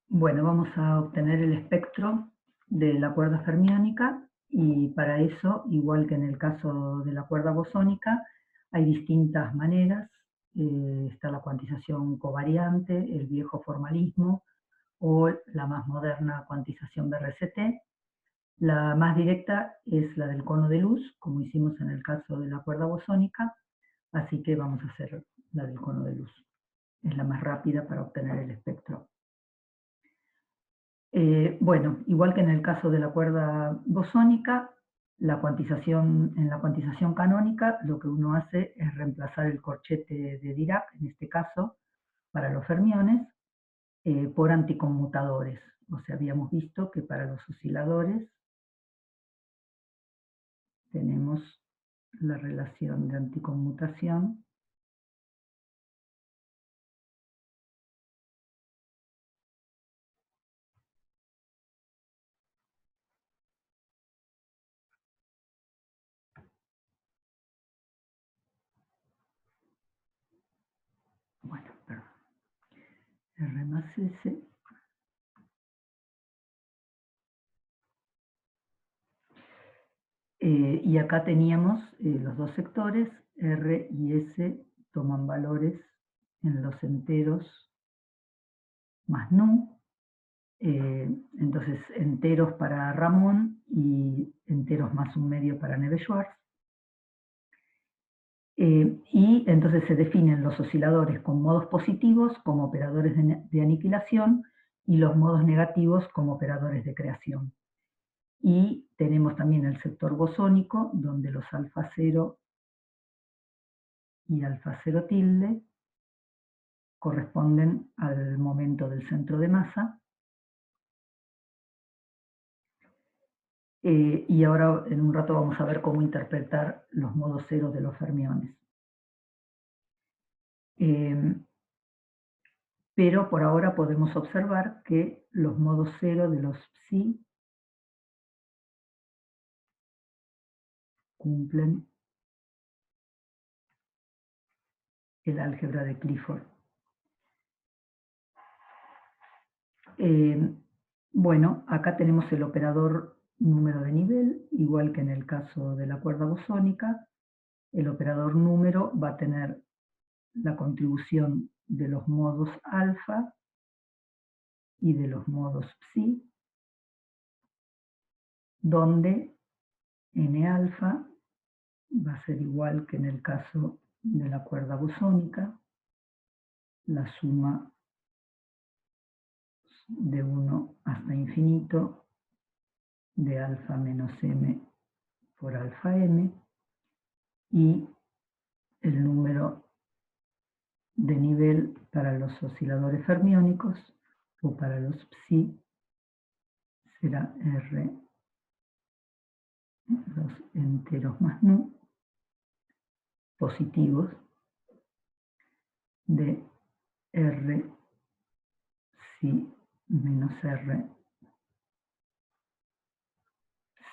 Bueno, vamos a obtener el espectro de la cuerda fermiónica y para eso, igual que en el caso de la cuerda bosónica, hay distintas maneras. Está la cuantización covariante, el viejo formalismo o la más moderna cuantización BRCT. La más directa es la del cono de luz, como hicimos en el caso de la cuerda bosónica, así que vamos a hacer la del cono de luz. Es la más rápida para obtener el espectro. Bueno, igual que en el caso de la cuerda bosónica, en la cuantización canónica, lo que uno hace es reemplazar el corchete de Dirac, en este caso, para los fermiones, por anticonmutadores. O sea, habíamos visto que para los osciladores tenemos la relación de anticonmutación. Bueno, perdón. R más S. Y acá teníamos los dos sectores, R y S toman valores en los enteros más nu, entonces enteros para Ramón y enteros más un medio para Neveu-Schwarz. Y entonces se definen los osciladores con modos positivos como operadores de aniquilación y los modos negativos como operadores de creación. Y tenemos también el sector bosónico, donde los alfa 0 y alfa 0 tilde corresponden al momento del centro de masa. Y ahora en un rato vamos a ver cómo interpretar los modos cero de los fermiones. Pero por ahora podemos observar que los modos cero de los psi cumplen el álgebra de Clifford. Bueno, acá tenemos el operador número de nivel, igual que en el caso de la cuerda bosónica. El operador número va a tener la contribución de los modos alfa y de los modos psi, donde n alfa va a ser igual que en el caso de la cuerda bosónica, la suma de 1 hasta infinito de alfa menos m por alfa m, y el número de nivel para los osciladores fermiónicos o para los psi será R, los enteros más nu positivos de R psi menos R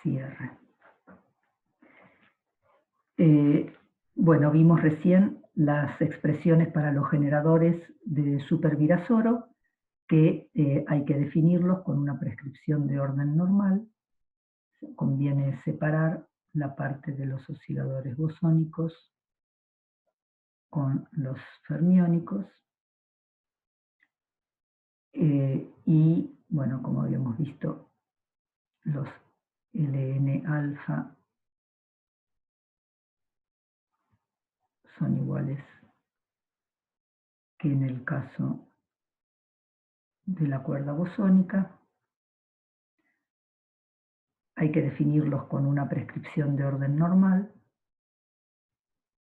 psi R. Bueno, vimos recién las expresiones para los generadores de Super Virasoro, que hay que definirlos con una prescripción de orden normal. Conviene separar la parte de los osciladores bosónicos con los fermiónicos. Y, bueno, como habíamos visto, los Ln alfa son iguales que en el caso de la cuerda bosónica. Hay que definirlos con una prescripción de orden normal,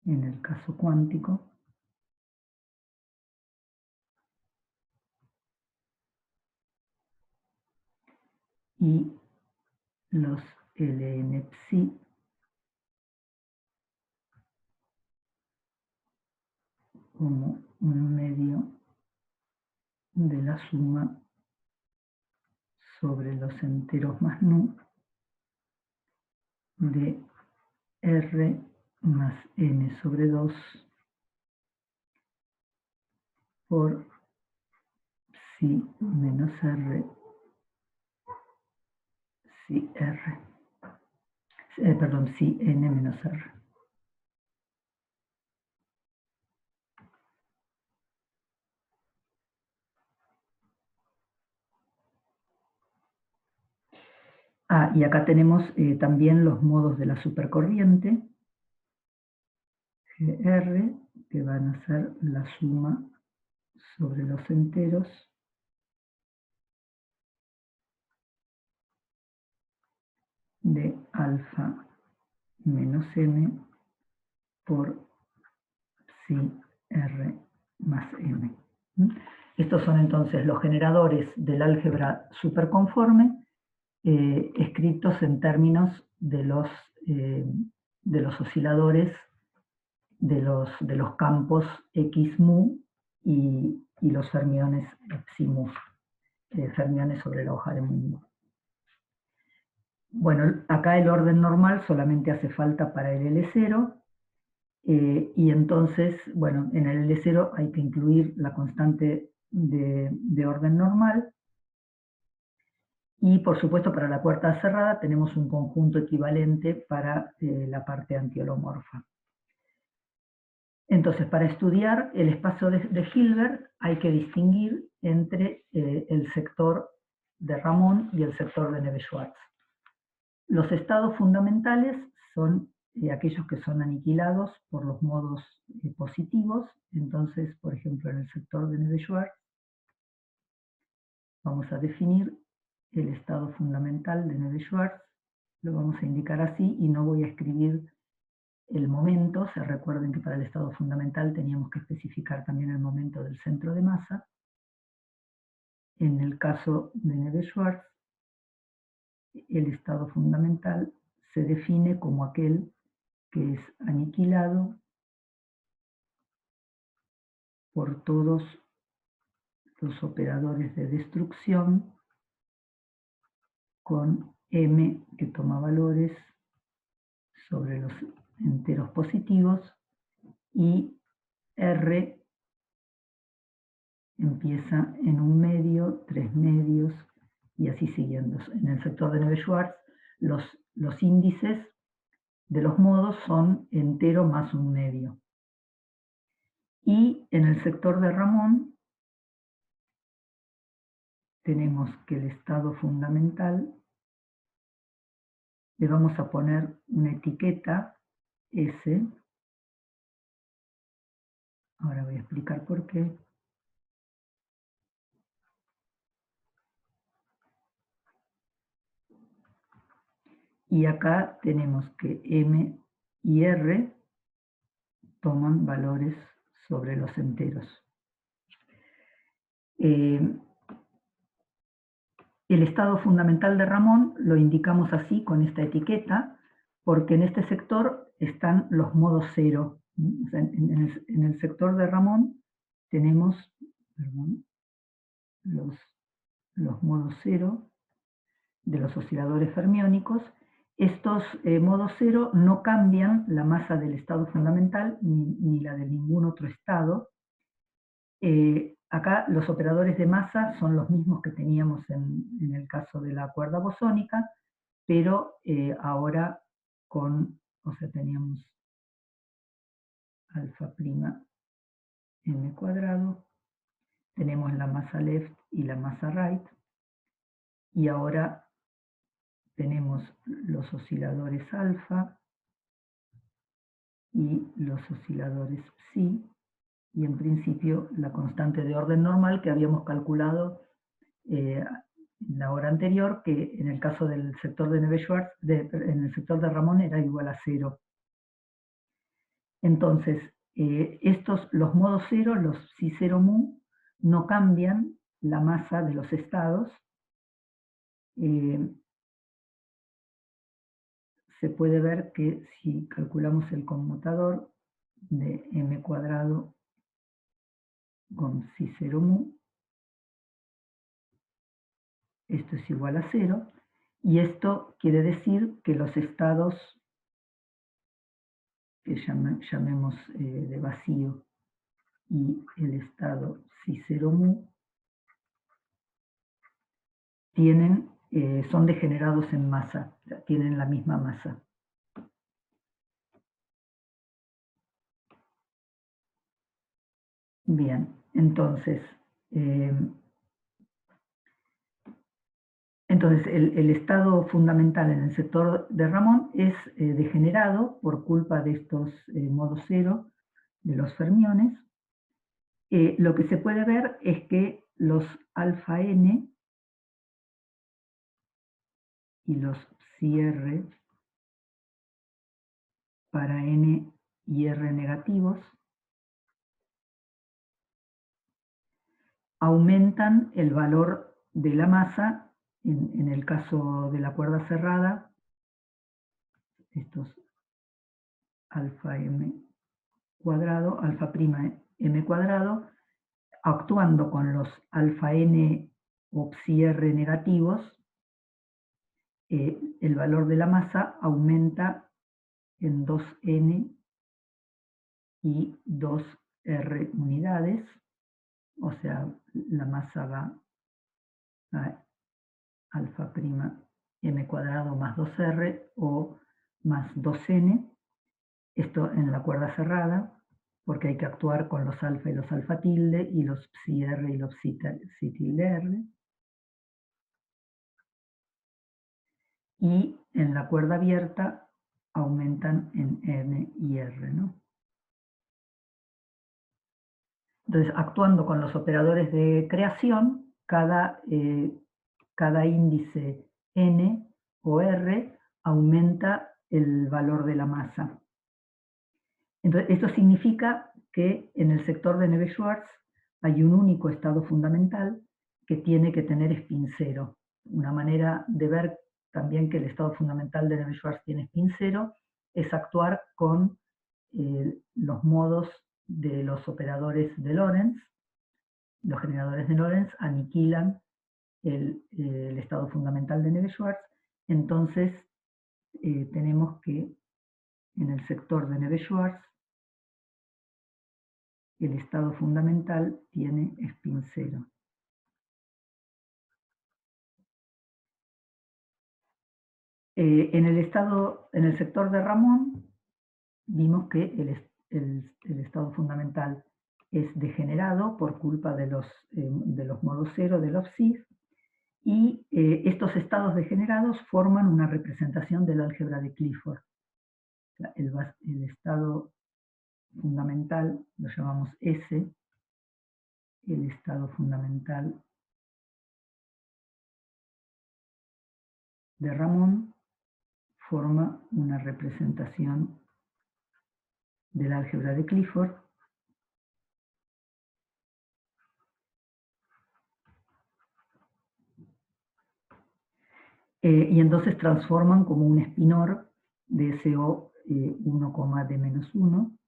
en el caso cuántico. Y los Ln psi como un medio de la suma sobre los enteros más nu de R más n sobre 2 por psi menos R, psi R. Perdón, psi n menos R. Y acá tenemos también los modos de la supercorriente, GR, que van a ser la suma sobre los enteros de alfa menos m por psi r más m. Estos son entonces los generadores del álgebra superconforme escritos en términos de los osciladores de los campos x mu y los fermiones psi mu, fermiones sobre la hoja de mundo. Bueno, acá el orden normal solamente hace falta para el L0, y entonces, bueno, en el L0 hay que incluir la constante de orden normal, y por supuesto para la puerta cerrada tenemos un conjunto equivalente para la parte antiholomorfa. Entonces, para estudiar el espacio de Hilbert hay que distinguir entre el sector de Ramón y el sector de Neveu-Schwarz. Los estados fundamentales son aquellos que son aniquilados por los modos positivos. Entonces, por ejemplo, en el sector de Neveu-Schwarz vamos a definir el estado fundamental de Neveu-Schwarz, lo vamos a indicar así y no voy a escribir el momento. Se recuerden que para el estado fundamental teníamos que especificar también el momento del centro de masa. En el caso de Neveu-Schwarz, el estado fundamental se define como aquel que es aniquilado por todos los operadores de destrucción con m que toma valores sobre los enteros positivos y r empieza en 1 medio, 3 medios y así siguiendo. En el sector de Neveu-Schwarz los índices de los modos son entero más 1 medio. Y en el sector de Ramón tenemos que el estado fundamental le vamos a poner una etiqueta S. Ahora voy a explicar por qué. Y acá tenemos que M y R toman valores sobre los enteros. El estado fundamental de Ramón lo indicamos así con esta etiqueta, porque en este sector están los modos cero. O sea, en el sector de Ramón tenemos los modos cero de los osciladores fermiónicos. Estos modos cero no cambian la masa del estado fundamental ni la de ningún otro estado. Acá los operadores de masa son los mismos que teníamos en el caso de la cuerda bosónica, pero ahora teníamos alfa prima m cuadrado, tenemos la masa left y la masa right, y ahora tenemos los osciladores alfa y los osciladores psi, y en principio la constante de orden normal que habíamos calculado en la hora anterior, que en el caso del sector de Neveu-Schwarz, en el sector de Ramón era igual a 0. Entonces, los modos 0, los psi 0 mu, no cambian la masa de los estados. Se puede ver que si calculamos el conmutador de m cuadrado con psi 0 mu, esto es igual a 0, y esto quiere decir que los estados que llamemos de vacío y el estado psi 0 mu son degenerados en masa, tienen la misma masa. Bien, entonces el estado fundamental en el sector de Ramón es degenerado por culpa de estos modo cero de los fermiones. Lo que se puede ver es que los alfa n y los psi r para n y r negativos aumentan el valor de la masa en el caso de la cuerda cerrada, estos alfa m cuadrado, alfa prima m cuadrado, actuando con los alfa n o psi r negativos, el valor de la masa aumenta en 2n y 2r unidades, o sea, la masa va a alfa prima m cuadrado más 2r o más 2n, esto en la cuerda cerrada, porque hay que actuar con los alfa y los alfa tilde y los psi r y los psi tilde r. Y en la cuerda abierta aumentan en n y r, ¿no? Entonces, actuando con los operadores de creación, cada índice n o r aumenta el valor de la masa. Entonces, esto significa que en el sector de Neveu-Schwarz hay un único estado fundamental que tiene que tener spin cero. Una manera de ver también que el estado fundamental de Neveu-Schwarz tiene spin cero es actuar con los modos de los operadores de Lorentz. Los generadores de Lorentz aniquilan el estado fundamental de Neveu-Schwarz. Entonces tenemos que en el sector de Neveu-Schwarz el estado fundamental tiene spin cero. En el sector de Ramón vimos que el estado fundamental es degenerado por culpa de los modos cero de los psi, y estos estados degenerados forman una representación del álgebra de Clifford. O sea, el estado fundamental lo llamamos S, el estado fundamental de Ramón forma una representación del álgebra de Clifford, y entonces transforman como un espinor de SO 1,d-1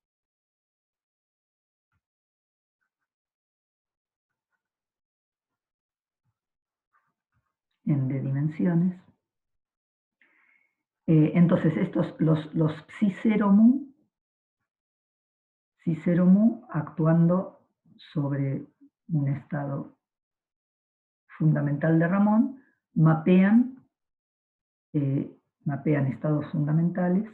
en d dimensiones. Entonces los psi 0 mu actuando sobre un estado fundamental de Ramón mapean estados fundamentales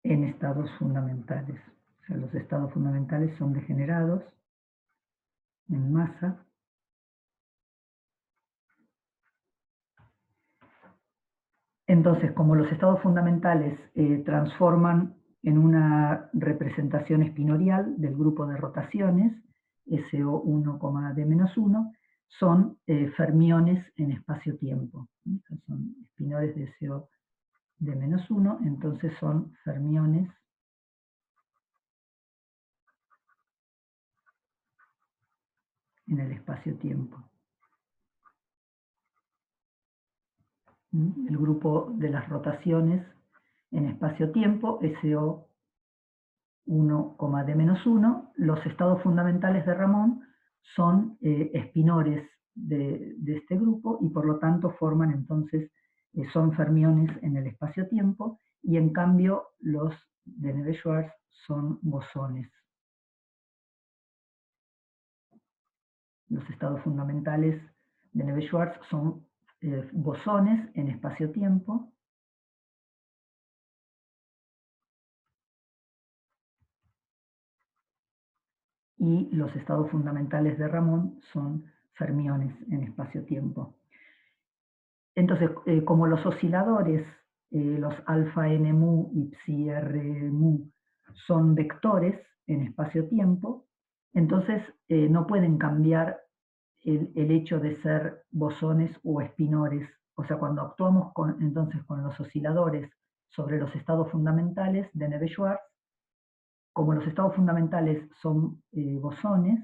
en estados fundamentales. O sea, los estados fundamentales son degenerados en masa. Entonces, como los estados fundamentales transforman en una representación espinorial del grupo de rotaciones, SO 1,d-1, son fermiones en espacio-tiempo. Son espinores de SO d-1, entonces son fermiones en el espacio-tiempo. El grupo de las rotaciones en espacio-tiempo, SO 1,d-1, los estados fundamentales de Ramón son espinores de este grupo y por lo tanto forman entonces, son fermiones en el espacio-tiempo, y en cambio los de Neveu-Schwarz son bosones. Los estados fundamentales de Neveu-Schwarz son bosones en espacio-tiempo, y los estados fundamentales de Ramón son fermiones en espacio-tiempo. Entonces, como los osciladores, los alfa n mu y psi r mu, son vectores en espacio-tiempo, entonces no pueden cambiar el hecho de ser bosones o espinores. O sea, cuando actuamos entonces con los osciladores sobre los estados fundamentales de Neveu-Schwarz, como los estados fundamentales son bosones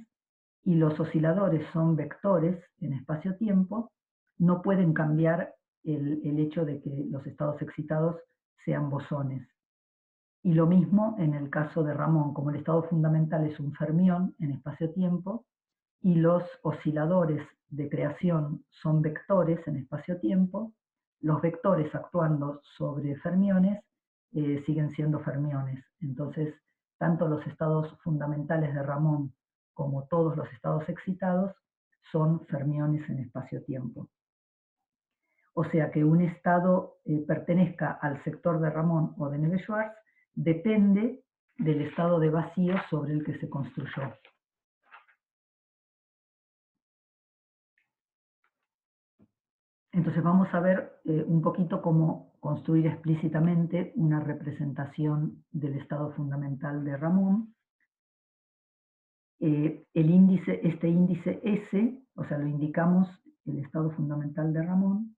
y los osciladores son vectores en espacio-tiempo, no pueden cambiar el hecho de que los estados excitados sean bosones. Y lo mismo en el caso de Ramón, como el estado fundamental es un fermión en espacio-tiempo y los osciladores de creación son vectores en espacio-tiempo, los vectores actuando sobre fermiones siguen siendo fermiones. Entonces, tanto los estados fundamentales de Ramón como todos los estados excitados son fermiones en espacio-tiempo. O sea que un estado pertenezca al sector de Ramón o de Neveu-Schwarz depende del estado de vacío sobre el que se construyó. Entonces vamos a ver un poquito cómo construir explícitamente una representación del estado fundamental de Ramón. Este índice S, o sea, lo indicamos, el estado fundamental de Ramón,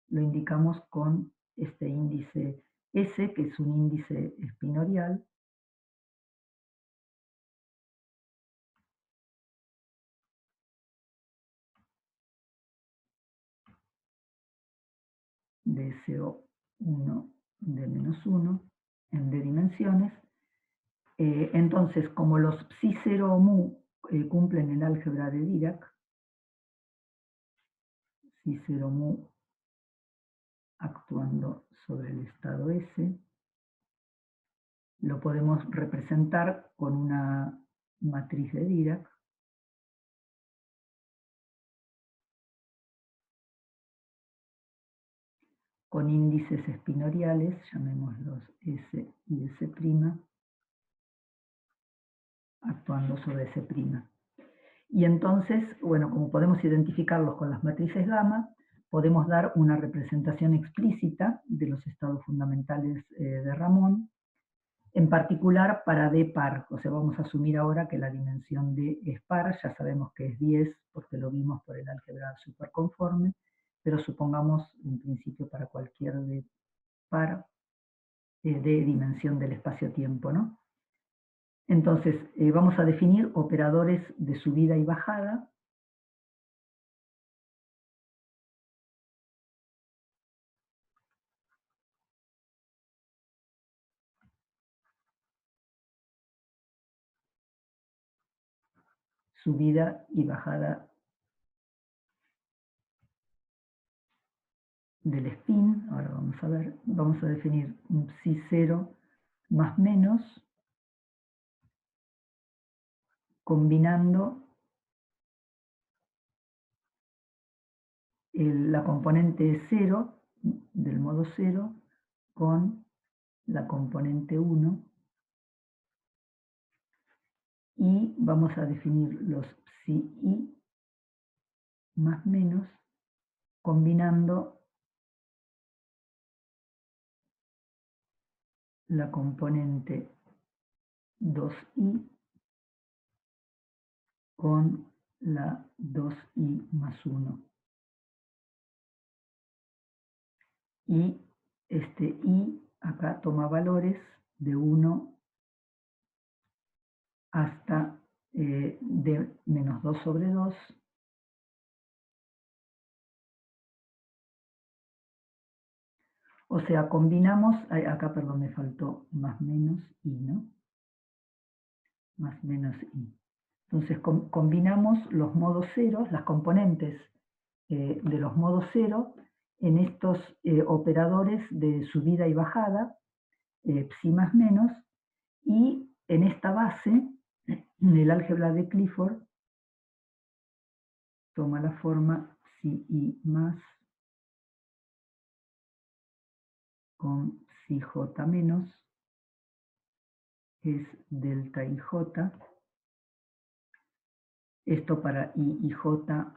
lo indicamos con este índice S, que es un índice espinorial, de SO1 de menos 1 en D dimensiones. Entonces, como los psi0 mu cumplen el álgebra de Dirac, psi0 mu actuando sobre el estado S, lo podemos representar con una matriz de Dirac con índices espinoriales, llamémoslos S y S', actuando sobre S'. Y entonces, bueno, como podemos identificarlos con las matrices gamma, podemos dar una representación explícita de los estados fundamentales de Ramón, en particular para D par. O sea, vamos a asumir ahora que la dimensión D es par, ya sabemos que es 10 porque lo vimos por el álgebra superconforme, pero supongamos en principio para cualquier D par, D dimensión del espacio-tiempo, ¿no? Entonces, vamos a definir operadores de subida y bajada. Subida y bajada del spin. Ahora vamos a ver, vamos a definir un psi0 más menos combinando la componente 0 del modo 0 con la componente 1, y vamos a definir los psi más menos combinando la componente 2i con la 2i más 1. Y este i acá toma valores de 1 hasta d menos 2 sobre 2, o sea, combinamos, acá perdón, me faltó más menos i, ¿no? Más menos i. Entonces combinamos los modos ceros, las componentes de los modos cero en estos operadores de subida y bajada, psi más menos, Y en esta base, en el álgebra de Clifford, toma la forma psi i más con psi j menos, es delta ij. Esto para i y j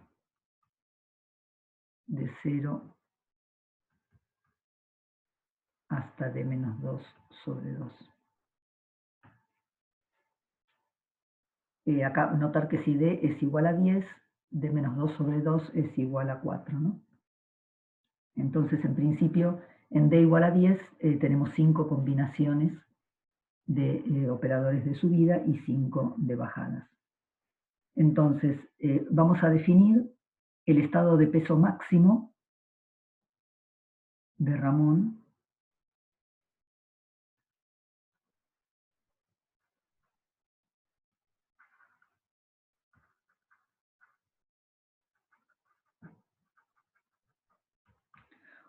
de 0 hasta d menos 2 sobre 2. Acá notar que si d es igual a 10, d menos 2 sobre 2 es igual a 4, ¿no? Entonces, en principio, en d igual a 10 tenemos 5 combinaciones de operadores de subida y 5 de bajadas. Entonces, vamos a definir el estado de peso máximo de Ramón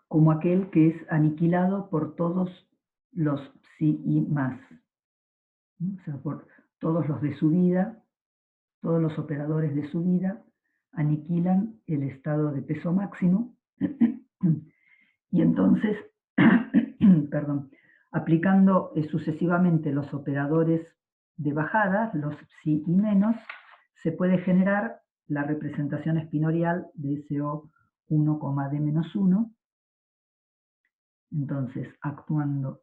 como aquel que es aniquilado por todos los psi i más, ¿no? O sea, por todos los de subida, todos los operadores de subida aniquilan el estado de peso máximo y entonces, perdón, aplicando sucesivamente los operadores de bajada, los psi y menos, se puede generar la representación espinorial de SO1, D-1. Entonces, actuando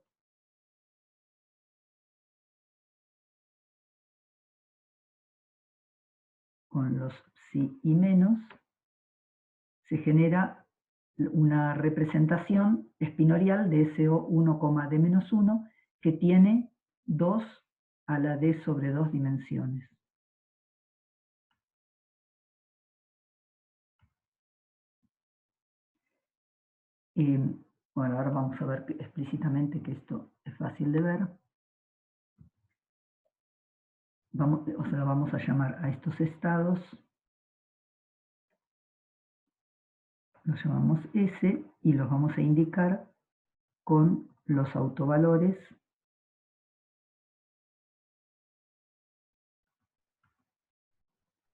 con los psi y menos, se genera una representación espinorial de SO1, D-1 que tiene 2 a la D sobre 2 dimensiones. Bueno, ahora vamos a ver explícitamente que esto es fácil de ver. Vamos a llamar a estos estados, los llamamos S y los vamos a indicar con los autovalores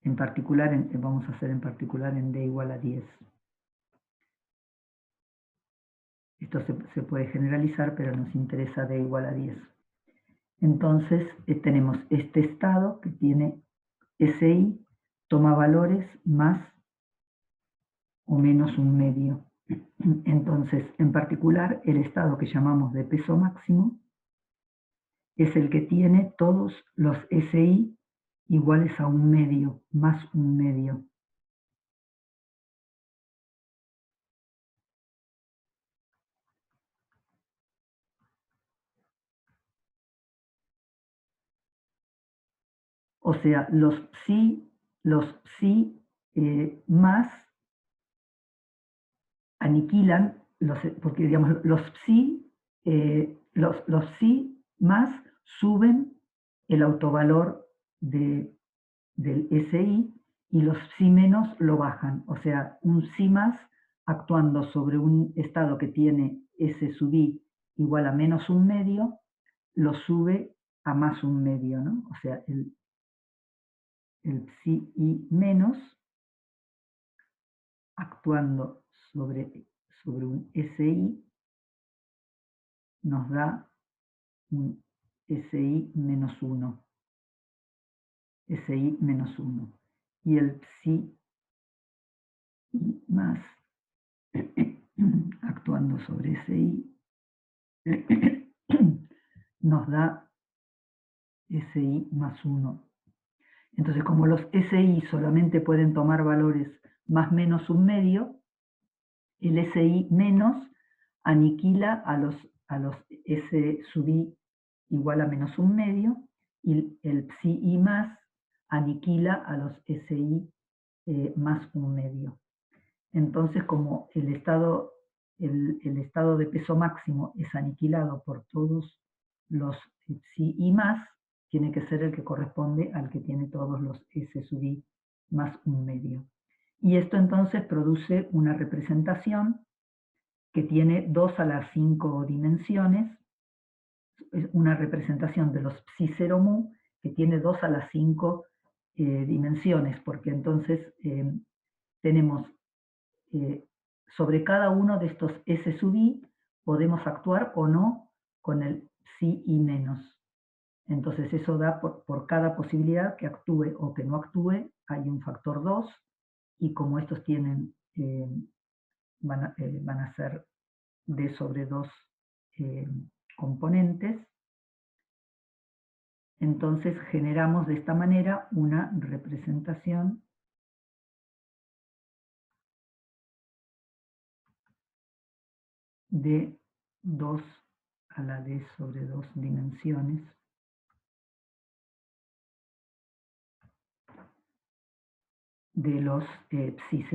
en particular, vamos a hacer en particular en D igual a 10. Esto se puede generalizar, pero nos interesa D igual a 10. Entonces tenemos este estado que tiene SI, toma valores más o menos un medio. Entonces, en particular, el estado que llamamos de peso máximo es el que tiene todos los SI iguales a un medio, más un medio. O sea, los psi más aniquilan, porque digamos, los psi más suben el autovalor del SI y los psi menos lo bajan. O sea, un psi más actuando sobre un estado que tiene S sub i igual a menos un medio, lo sube a más un medio, ¿no? O sea, el psi i menos actuando sobre un SI nos da un SI menos 1. SI menos 1. Y el psi i más actuando sobre SI nos da SI más 1. Entonces, como los SI solamente pueden tomar valores más menos un medio, el SI menos aniquila a los S sub i igual a menos un medio y el psi i más aniquila a los SI más un medio. Entonces, como el estado de peso máximo es aniquilado por todos los psi i más, tiene que ser el que corresponde al que tiene todos los S sub i más un medio. Y esto entonces produce una representación que tiene 2 a las 5 dimensiones es una representación de los psi 0 mu que tiene 2 a la 5 dimensiones, porque entonces tenemos sobre cada uno de estos S sub i podemos actuar o no con el psi i menos. Entonces eso da por cada posibilidad que actúe o que no actúe, hay un factor 2, y como estos tienen, van a ser d sobre 2 componentes, entonces generamos de esta manera una representación de 2 a la d sobre 2 dimensiones de los psi